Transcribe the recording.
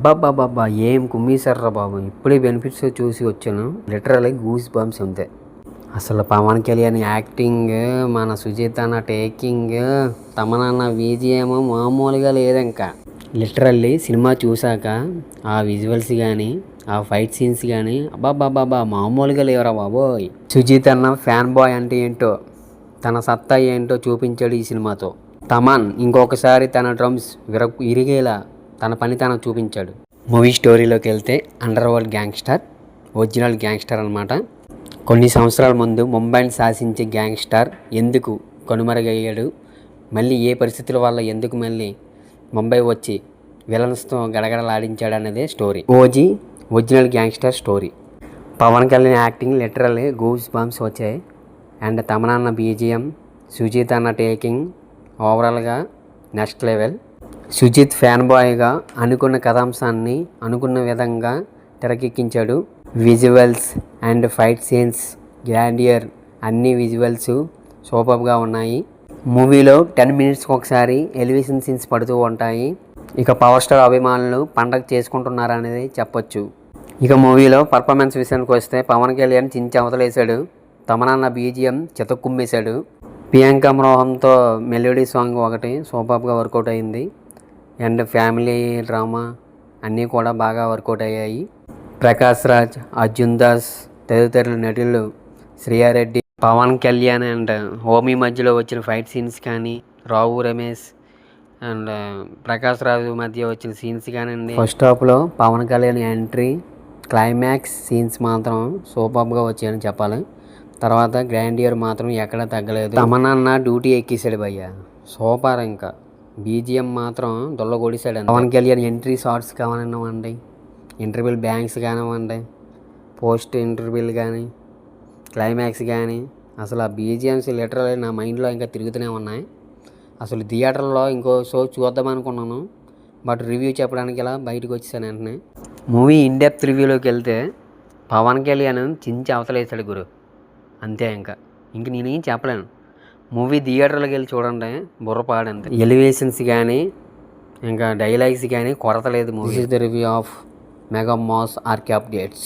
అబ్బాబ్బాబ్బా ఏం కుమ్మేశారా బాబు. ఇప్పుడే బెనిఫిట్స్ చూసి వచ్చాను. లిటరల్లీ గూస్ బంప్స్ అంతే. అసలు పవన్ కళ్యాణ్ యాక్టింగ్, మన సుజిత్ అన్న టేకింగ్, తమనన్న బీజిఎం మామూలుగా లేదు. ఇంకా లిటరల్లీ సినిమా చూశాక ఆ విజువల్స్ కానీ ఆ ఫైట్ సీన్స్ కానీ అబ్బాబ్బాబ్బా మామూలుగా లేవరా బాబోయ్. సుజిత్ అన్న ఫ్యాన్ బాయ్ అంటే ఏంటో, తన సత్తా ఏంటో చూపించాడు ఈ సినిమాతో. తమన్ ఇంకొకసారి తన డ్రమ్స్ ఇరిగేలా తన పని తను చూపించాడు. మూవీ స్టోరీలోకి వెళ్తే under world gangster, original gangster అనమాట. కొన్ని సంవత్సరాల ముందు ముంబైని శాసించే గ్యాంగ్స్టర్ ఎందుకు కనుమరుగయ్యాడు, మళ్ళీ ఏ పరిస్థితుల వల్ల ఎందుకు మళ్ళీ ముంబై వచ్చి విలన్స్తో గడగడలాడించాడు అన్నదే story. OG original gangster story. Pavan Kalyan acting literally goose bumps వచ్చాయి. అండ్ తమనన్న బీజిఎం, సుజిత్ అన్న టేకింగ్ ఓవరాల్గా నెక్స్ట్ లెవెల్. సుజిత్ ఫ్యాన్ బాయ్గా అనుకున్న కథాంశాన్ని అనుకున్న విధంగా తెరకెక్కించాడు. Visuals and fight scenes grandeur, అన్ని విజువల్స్ సూపర్గా ఉన్నాయి. మూవీలో 10 minutesకి ఒకసారి ఎలివేషన్ సీన్స్ పడుతూ ఉంటాయి. ఇక పవర్ స్టార్ అభిమానులు పండగ చేసుకుంటున్నారనేది చెప్పొచ్చు. ఇక మూవీలో పర్ఫార్మెన్స్ విషయానికి వస్తే పవన్ కళ్యాణ్ చించి అవతలేశాడు. తమనన్న బీజిఎం చితక్కుమ్మేశాడు. ప్రియాంక మోహన్తో మెలోడీ సాంగ్ ఒకటి సూపర్గా వర్కౌట్ అయింది. అండ్ ఫ్యామిలీ డ్రామా అన్నీ కూడా బాగా వర్కౌట్ అయ్యాయి. ప్రకాష్ రాజ్, అర్జున్ దాస్ తదితరుల నటులు, శ్రీయారెడ్డి, పవన్ కళ్యాణ్ అండ్ హోమీ మధ్యలో వచ్చిన ఫైట్ సీన్స్ కానీ, రావు రమేష్ అండ్ ప్రకాష్ రాజు మధ్య వచ్చిన సీన్స్ కానివ్వండి. ఫస్ట్ హాఫ్లో Pawan Kalyan entry, climax scenes మాత్రం సూపర్గా వచ్చాయని చెప్పాలి. తర్వాత గ్రాండియర్ మాత్రం ఎక్కడా తగ్గలేదు. తమనన్న డ్యూటీ ఎక్కేసాడు భయ్య, సూపర్. ఇంకా బీజిఎం మాత్రం దొల్లగొడిసాడు. పవన్ కళ్యాణ్ ఎంట్రీ షార్ట్స్ కానివ్వండి, ఇంటర్వ్యూల్ బ్యాంక్స్ కానివ్వండి, పోస్ట్ ఇంటర్వ్యూలు కానీ, క్లైమాక్స్ కానీ, అసలు ఆ బీజిఎంస్ లిటరల్లీ నా మైండ్లో ఇంకా తిరుగుతూనే ఉన్నాయి. అసలు థియేటర్లో ఇంకో షో చూద్దాం అనుకున్నాను, బట్ రివ్యూ చెప్పడానికి ఇలా బయటకు వచ్చేసాను. వెంటనే మూవీ ఇన్డెప్త్ రివ్యూలోకి వెళ్తే పవన్ కళ్యాణ్ చించి అవతలేసాడు గురు, అంతే. ఇంక నేనేం చెప్పలేను. మూవీ థియేటర్లోకి వెళ్ళి చూడండి, బుర్రపాడంతే. ఎలివేషన్స్ కానీ ఇంకా డైలాగ్స్ కానీ కొరత లేదు. Movie the review of mega mass RK updates.